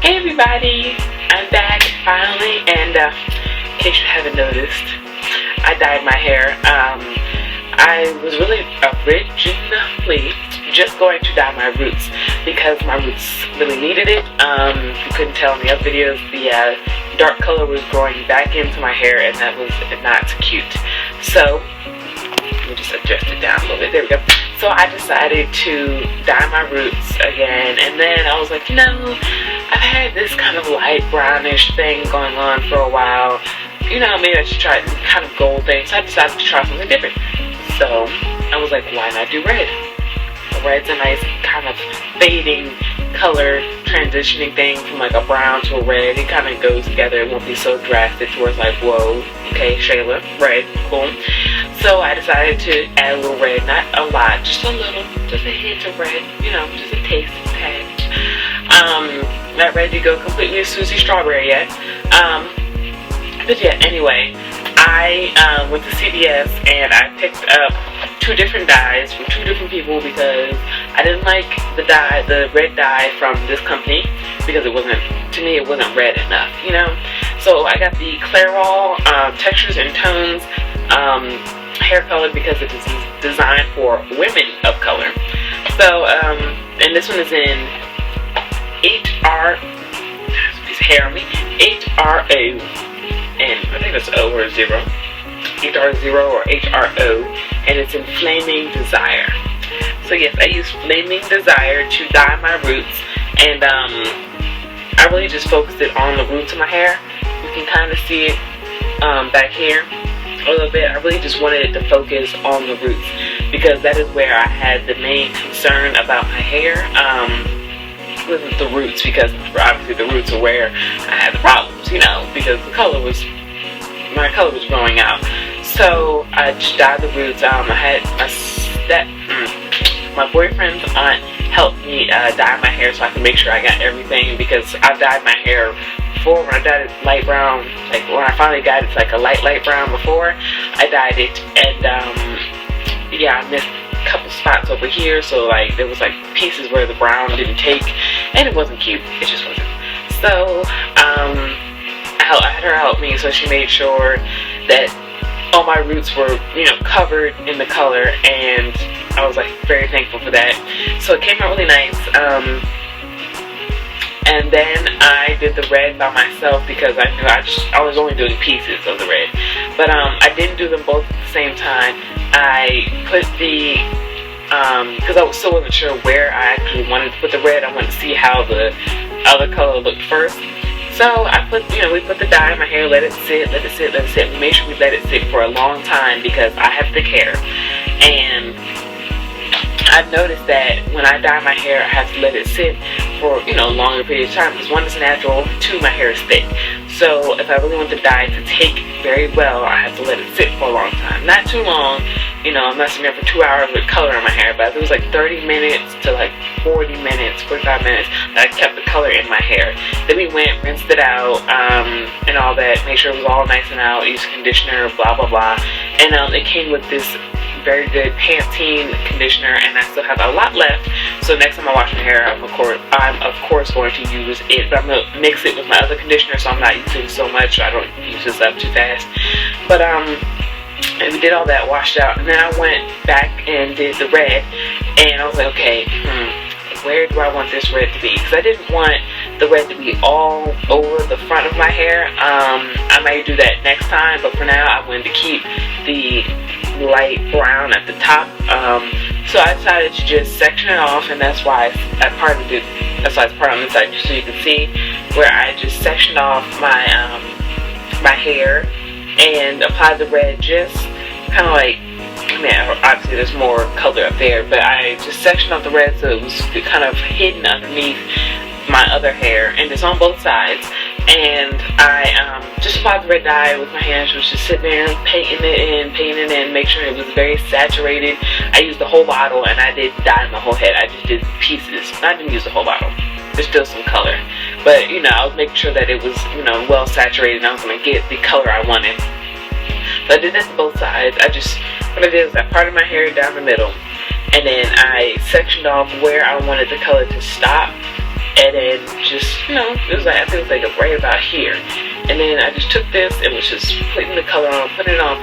Hey everybody, I'm back finally, and in case you haven't noticed, I dyed my hair. I was really originally just going to dye my roots because my roots really needed it. You couldn't tell in the other videos, the dark color was growing back into my hair, and that was not cute. So let me just adjust it down a little bit. There we go. So I decided to dye my roots again, and then I was like, you know, I've had this kind of light brownish thing going on for a while. You know, maybe I should try kind of gold thing. So I decided to try something different. So I was like, why not do red? Red's a nice kind of fading color, transitioning thing from like a brown to a red. It kind of goes together. It won't be so drastic to where it's like, whoa, okay, Shayla, red, cool. So I decided to add a little red, not a lot, just a little, just a hint of red, you know, just a taste patch. Not ready to go completely Susie Strawberry yet. But yeah, anyway, I went to CVS and I picked up 2 different dyes from 2 different people because I didn't like the red dye from this company because it wasn't, to me, it wasn't red enough, you know. So I got the Clairol Textures and Tones hair color because it is designed for women of color. So, and this one is in HRO, and I think that's O or 0, HR0 or HRO, and it's in Flaming Desire. So yes, I use Flaming Desire to dye my roots, and I really just focused it on the roots of my hair. You can kind of see it back here a little bit. I really just wanted it to focus on the roots because that is where I had the main concern about my hair. With the roots, because obviously the roots are where I had the problems, you know, because my color was growing out. So I just dyed the roots. I had my boyfriend's aunt helped me dye my hair so I can make sure I got everything, because I've dyed my hair before. When I dyed it light brown, like when I finally got it to like a light brown before, I dyed it, and yeah, I missed couple spots over here, so like there was like pieces where the brown didn't take, and it wasn't cute. It just wasn't. So I had her help me, so she made sure that all my roots were, you know, covered in the color, and I was like very thankful for that. So it came out really nice. And then I did the red by myself because I knew I was only doing pieces of the red, but I didn't do them both at the same time. I put the because I still wasn't sure where I actually wanted to put the red. I wanted to see how the other color looked first. So I put, you know, we put the dye in my hair, let it sit. We made sure we let it sit for a long time because I have thick hair, and I've noticed that when I dye my hair, I have to let it sit for, you know, a longer period of time because 1, it's natural, 2, my hair is thick. So if I really want the dye to take very well, I have to let it sit for a long time. Not too long, you know, I'm not sitting there for 2 hours with color in my hair, but it was like 30 minutes to like 40 minutes, 45 minutes that I kept the color in my hair. Then we went, rinsed it out, and all that, made sure it was all nice and out, used conditioner, blah, blah, blah. And it came with this very good Pantene conditioner, and I still have a lot left. So next time I wash my hair, I'm of course going to use it, but I'm going to mix it with my other conditioner so I'm not using so much, so I don't use this up too fast. But and we did all that, washed out, and then I went back and did the red, and I was like, okay, where do I want this red to be? Because I didn't want the red to be all over the front of my hair. I might do that next time, but for now I wanted to keep the light brown at the top. So I decided to just section it off, and that's why I parted it. That's why it's part on this side, just so you can see where I just sectioned off my my hair and applied the red, just kind of like, I mean, obviously there's more color up there, but I just sectioned off the red so it was kind of hidden underneath my other hair, and it's on both sides. And I just applied the red dye with my hands, was just sitting there painting it in, make sure it was very saturated. I used the whole bottle, and I didn't dye my whole head. I just did pieces. I didn't use the whole bottle. There's still some color, but you know, I was making sure that it was, you know, well saturated, and I was going to get the color I wanted. So I did that to both sides. What I did was I parted my hair down the middle, and then I sectioned off where I wanted the color to stop, and then just, you know, it was like, I think it was like right about here. And then I just took this and was just putting the color on, putting it on,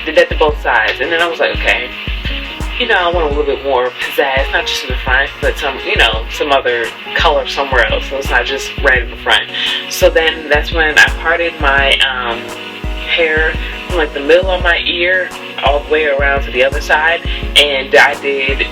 did that to both sides. And then I was like, okay, you know, I want a little bit more pizzazz, not just in the front, but some, you know, some other color somewhere else, so it's not just red in the front. So then that's when I parted my hair from like the middle of my ear all the way around to the other side, and I did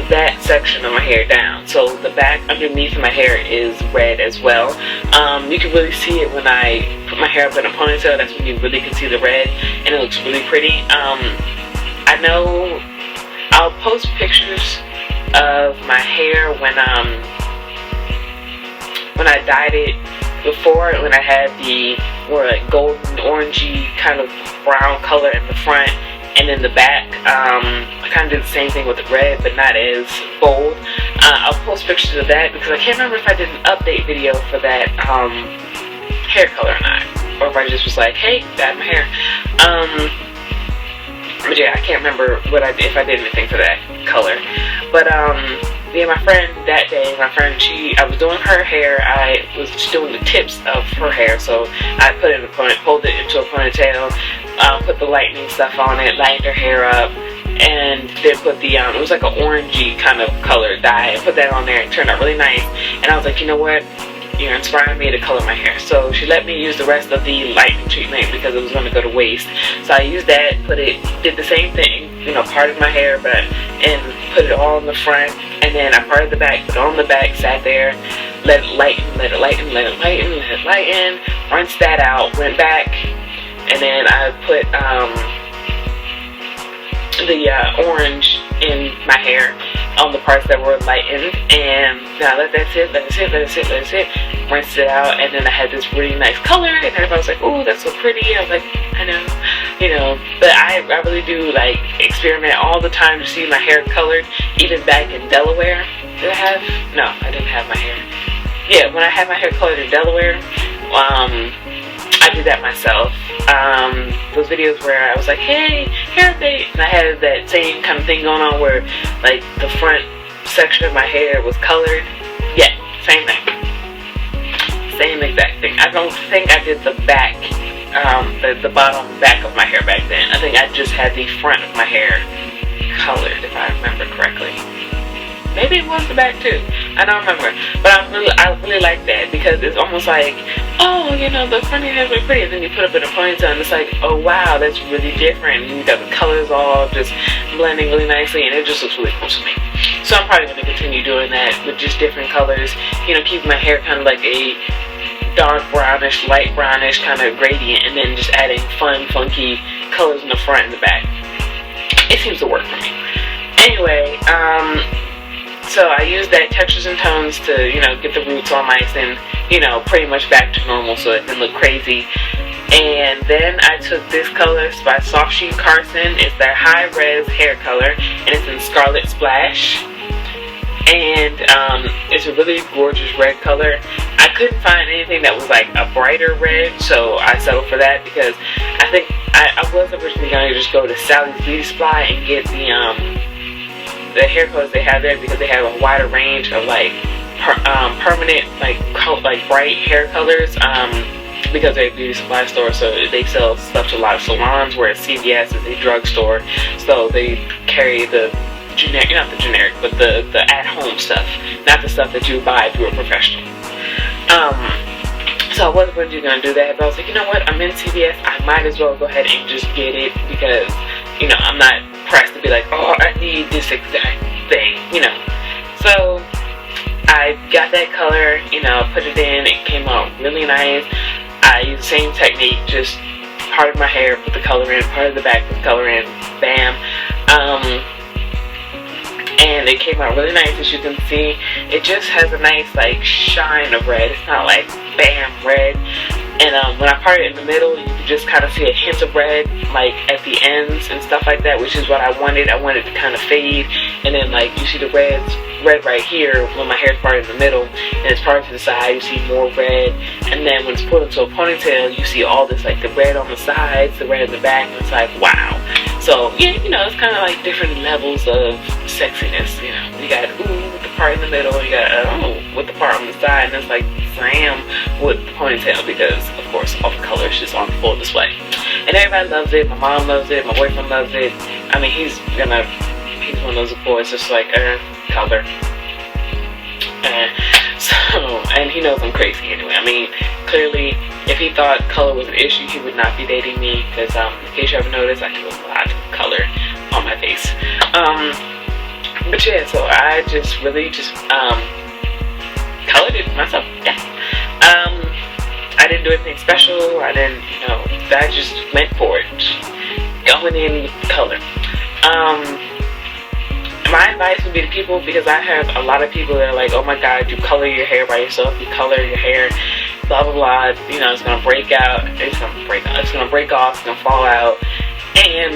that section of my hair down. So the back underneath my hair is red as well. You can really see it when I put my hair up in a ponytail. That's when you really can see the red, and it looks really pretty. I know I'll post pictures of my hair when I dyed it before, when I had the more like golden orangey kind of brown color in the front, and in the back I kind of did the same thing with the red, but not as bold. I'll post pictures of that because I can't remember if I did an update video for that hair color or not, or if I just was like, hey, dyed my hair. But yeah, I can't remember what I did, if I did anything for that color. But yeah, my friend that day, I was doing her hair. I was doing the tips of her hair, so I put it in a pulled it into a ponytail, put the lightening stuff on it, lightened her hair up, and then put the it was like an orangey kind of color dye, and put that on there. It turned out really nice, and I was like, you know what? You're inspiring me to color my hair. So she let me use the rest of the lightening treatment because it was going to go to waste. So I used that, did the same thing, you know, parted my hair, and put it all in the front, and then I parted the back, put it on the back, sat there, let it lighten, rinsed that out, went back, and then I put the orange in my hair on the parts that were lightened, and now let that sit, rinsed it out, and then I had this really nice color, and everybody was like, ooh, that's so pretty. I was like, I know, you know, but I really do like experiment all the time to see my hair colored. Even back in Delaware, no, I didn't have my hair. Yeah, when I had my hair colored in Delaware, I did that myself. Those videos where I was like, hey, hair update, and I had that same kind of thing going on where like the front section of my hair was colored. Yeah, same thing. Same exact thing. I don't think I did the back, the bottom back of my hair back then. I think I just had the front of my hair colored, if I remember correctly. Maybe it was the back too. I don't remember. But I really like that because it's almost like, oh, you know, the front of your hair is really pretty, and then you put it up in a ponytail and it's like, oh wow, that's really different. And you got the colors all just blending really nicely, and it just looks really cool to me. So I'm probably going to continue doing that with just different colors. You know, keep my hair kind of like a dark brownish, light brownish kind of gradient, and then just adding fun, funky colors in the front and the back. It seems to work for me. Anyway, so I used that textures and tones to, you know, get the roots all nice and, you know, pretty much back to normal so it didn't look crazy. And then I took this color. It's by Soft Sheen Carson. It's their high res hair color, and it's in Scarlet Splash. And it's a really gorgeous red color. I couldn't find anything that was like a brighter red, so I settled for that because I think I was originally going to just go to Sally's Beauty Supply and get the hair colors they have there because they have a wider range of like permanent like bright hair colors because they're a beauty supply store, so they sell stuff to a lot of salons, whereas CVS is a drugstore, so they carry the generic, not the generic, but the at-home stuff, not the stuff that you buy if you're a professional. So I wasn't going to do that, but I was like, you know what, I'm in CVS, I might as well go ahead and just get it because, you know, I'm not pressed to be like, oh, I need this exact thing, you know. So I got that color, you know, put it in, it came out really nice. I used the same technique, just parted my hair, put the color in, parted the back, put the color in, bam. And it came out really nice, as you can see. It just has a nice like shine of red. It's not like bam red. And when I parted it in the middle, you can just kind of see a hint of red like at the ends and stuff like that, which is what I wanted. I wanted it to kind of fade, and then like you see the red right here when my hair's parted in the middle, and it's parted to the side, you see more red. And then when it's pulled into a ponytail, you see all this like the red on the sides, the red in the back, and it's like wow. So yeah, you know, it's kind of like different levels of sexiness. You know, you got ooh with the part in the middle, you got with the part on the side, and it's like slam with the ponytail, because of course all the colors just on full display. And everybody loves it. My mom loves it. My boyfriend loves it. I mean, he's one of those boys just like color. And he knows I'm crazy anyway. I mean, clearly, if he thought color was an issue, he would not be dating me, because in case you haven't noticed, I do a lot of color on my face. But yeah, so I just really colored it myself. Yeah. I didn't do anything special. I didn't, I just went for it. Going in with color. My advice would be to people, because I have a lot of people that are like, oh my god, you color your hair by yourself, you color your hair, blah blah blah, it's gonna break out, it's gonna break off, it's gonna fall out. And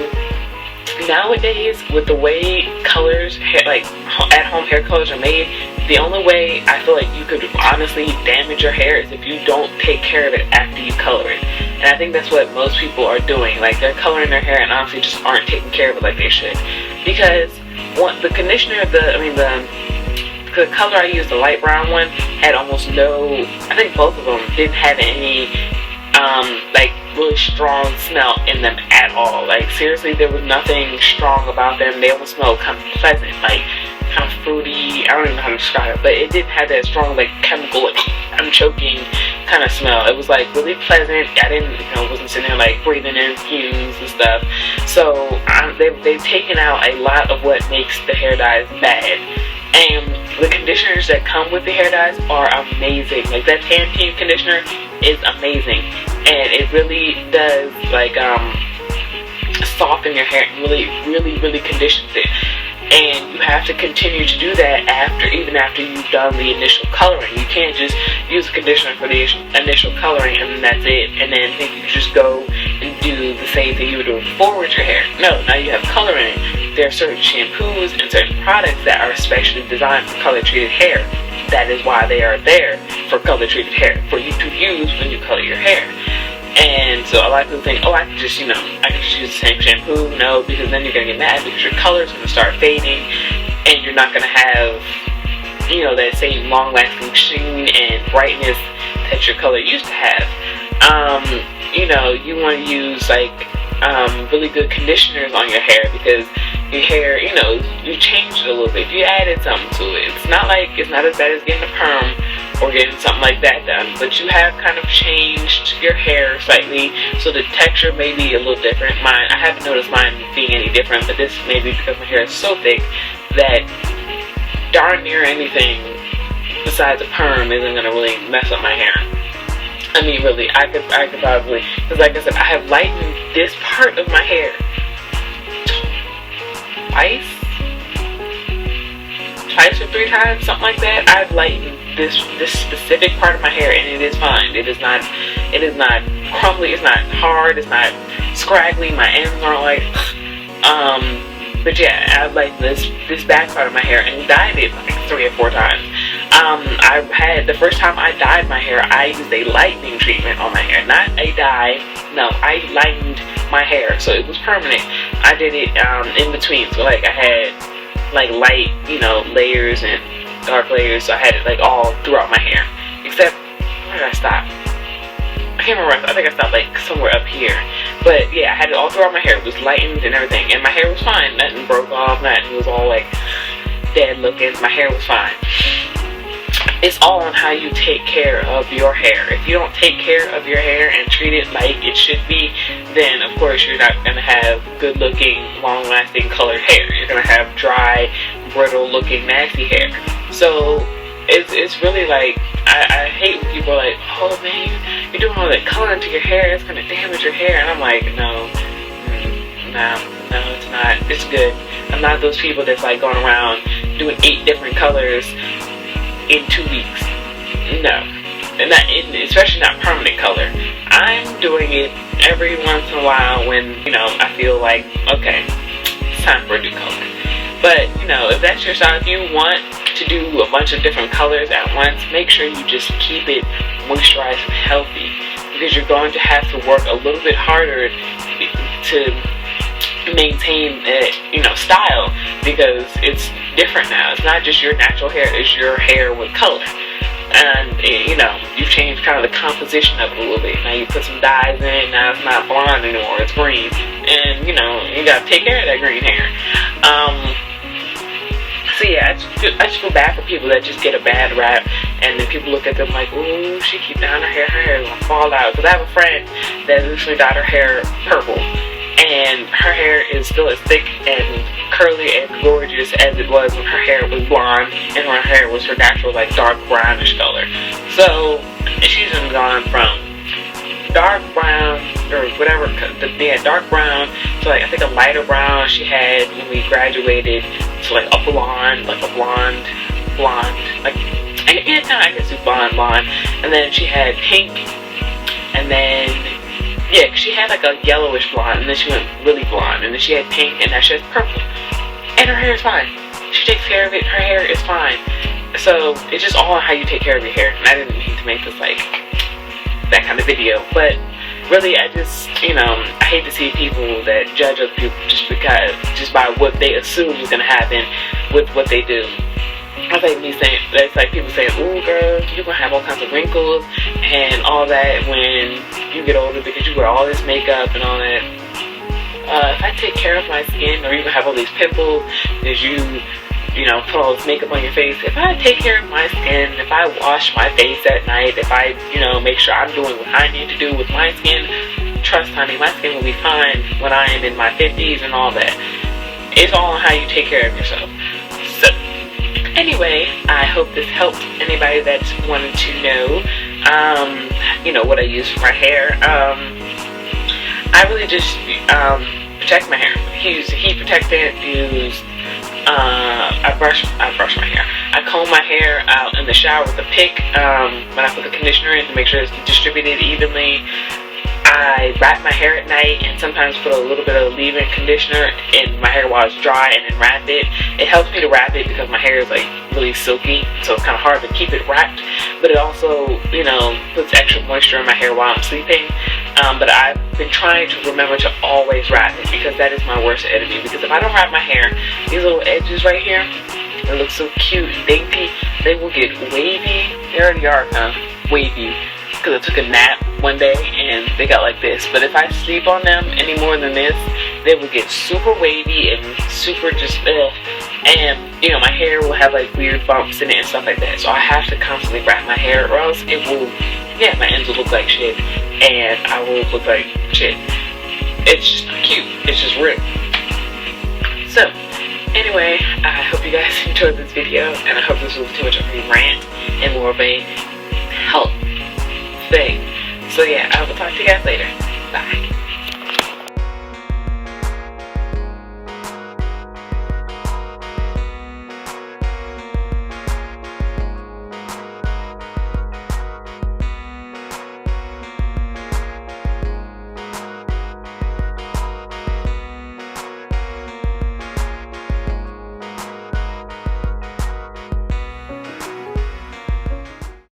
nowadays, with the way colors, like at-home hair colors are made, the only way I feel like you could honestly damage your hair is if you don't take care of it after you color it. And I think that's what most people are doing. Like, they're coloring their hair and honestly just aren't taking care of it like they should. Because the conditioner, the color I used, the light brown one, had almost no, I think both of them didn't have any like really strong smell in them at all. Like, seriously, there was nothing strong about them. They almost smelled kind of pleasant, like kind of fruity. I don't even know how to describe it, but it didn't have that strong, like, chemical, like, I'm choking kind of smell. It was like really pleasant. I didn't, wasn't sitting there like breathing in fumes and stuff. So they've taken out a lot of what makes the hair dyes bad. And the conditioners that come with the hair dyes are amazing. Like, that Pantene conditioner is amazing, and it really does like soften your hair and really conditions it. And you have to continue to do that even after you've done the initial coloring. You can't just use a conditioner for the initial coloring and then that's it, and then think you just go and do the same thing you were doing before with your hair. No, now you have coloring. There are certain shampoos and certain products that are especially designed for color treated hair. That is why they are there for color treated hair, for you to use when you color your hair. And so a lot of people think, I can just, I can just use the same shampoo. No, because then you're going to get mad because your color's going to start fading and you're not going to have, that same long-lasting sheen and brightness that your color used to have. You want to use, like, really good conditioners on your hair, because your hair, you changed it a little bit. You added something to it. It's not as bad as getting a perm or getting something like that done, but you have kind of changed your hair slightly, so the texture may be a little different. I haven't noticed mine being any different, but this may be because my hair is so thick that darn near anything besides a perm isn't going to really mess up my hair. I mean, really, I could probably, because like I said, I have lightened this part of my hair twice or 3 times, something like that. I've lightened this specific part of my hair, and it is fine. It is not crumbly, it's not hard, it's not scraggly, my ends aren't like, but yeah, I've lightened this back part of my hair and dyed it like 3 or 4 times. The first time I dyed my hair, I used a lightening treatment on my hair, not a dye. No, I lightened my hair, so it was permanent. I did it in between, so like I had like light, layers and dark layers, so I had it like all throughout my hair. Except, where did I stop? I can't remember. I think I stopped like somewhere up here. But yeah, I had it all throughout my hair. It was lightened and everything, and my hair was fine. Nothing broke off, nothing was all like dead looking. My hair was fine. It's all on how you take care of your hair. If you don't take care of your hair and treat it like it should be, then of course you're not going to have good looking, long lasting colored hair. You're going to have dry, brittle looking, nasty hair. So it's really like, I hate when people are like, oh man, you're doing all that coloring to your hair, it's going to damage your hair. And I'm like, no, it's not. It's good. I'm not those people that's like going around doing 8 different colors in 2 weeks. No, and especially not permanent color. I'm doing it every once in a while when I feel like, okay, it's time for a new color. But if that's your style, if you want to do a bunch of different colors at once, make sure you just keep it moisturized and healthy, because you're going to have to work a little bit harder to maintain that style, because it's different now. It's not just your natural hair, it's your hair with color. And, you know, you've changed kind of the composition of it a little bit. Now you put some dyes in, now it's not blonde anymore, it's green. And, you know, you gotta take care of that green hair. So yeah, I just feel bad for people that just get a bad rap, and then people look at them like, ooh, she keep dyeing her hair is gonna fall out. Because I have a friend that recently dyed her hair purple, and her hair is still as thick and curly and gorgeous as it was when her hair was blonde and her hair was her natural, like, dark brownish color. So she's gone from dark brown or whatever, dark brown to, like, I think a lighter brown she had when we graduated, to like a blonde, like a blonde, like, I guess it's blonde, and then she had pink, and then, yeah, she had like a yellowish blonde, and then she went really blonde, and then she had pink, and now she has purple, and her hair is fine. She takes care of it, her hair is fine. So it's just all how you take care of your hair, and I didn't mean to make this like that kind of video, but really, I just, you know, I hate to see people that judge other people just by what they assume is gonna happen with what they do. That's like me saying, that's like people saying, ooh girl, you're gonna have all kinds of wrinkles and all that when you get older because you wear all this makeup and all that. If I take care of my skin, or even have all these pimples because you know, put all this makeup on your face, if I take care of my skin, if I wash my face at night, if I, you know, make sure I'm doing what I need to do with my skin, trust honey, my skin will be fine when I am in my 50s and all that. It's all on how you take care of yourself. So, anyway, I hope this helped anybody that's wanted to know, you know, what I use for my hair. I really just, protect my hair. Use a heat protectant, I brush my hair. I comb my hair out in the shower with a pick when I put the conditioner in to make sure it's distributed evenly. I wrap my hair at night and sometimes put a little bit of leave-in conditioner in my hair while it's dry and then wrap it. It helps me to wrap it because my hair is like really silky, so it's kind of hard to keep it wrapped. But it also, you know, puts extra moisture in my hair while I'm sleeping. But I've been trying to remember to always wrap it because that is my worst enemy. Because if I don't wrap my hair, these little edges right here, they look so cute and dainty, they will get wavy. They already are kind of wavy because I took a nap one day and they got like this. But if I sleep on them any more than this, they will get super wavy and super just and, you know, my hair will have like weird bumps in it and stuff like that. So I have to constantly wrap my hair or else it will, yeah, my ends will look like shit and I will look like shit. It's just not cute. It's just real. So, anyway, I hope you guys enjoyed this video, and I hope this was too much of a rant and more of a help thing. So yeah, I will talk to you guys later. Bye.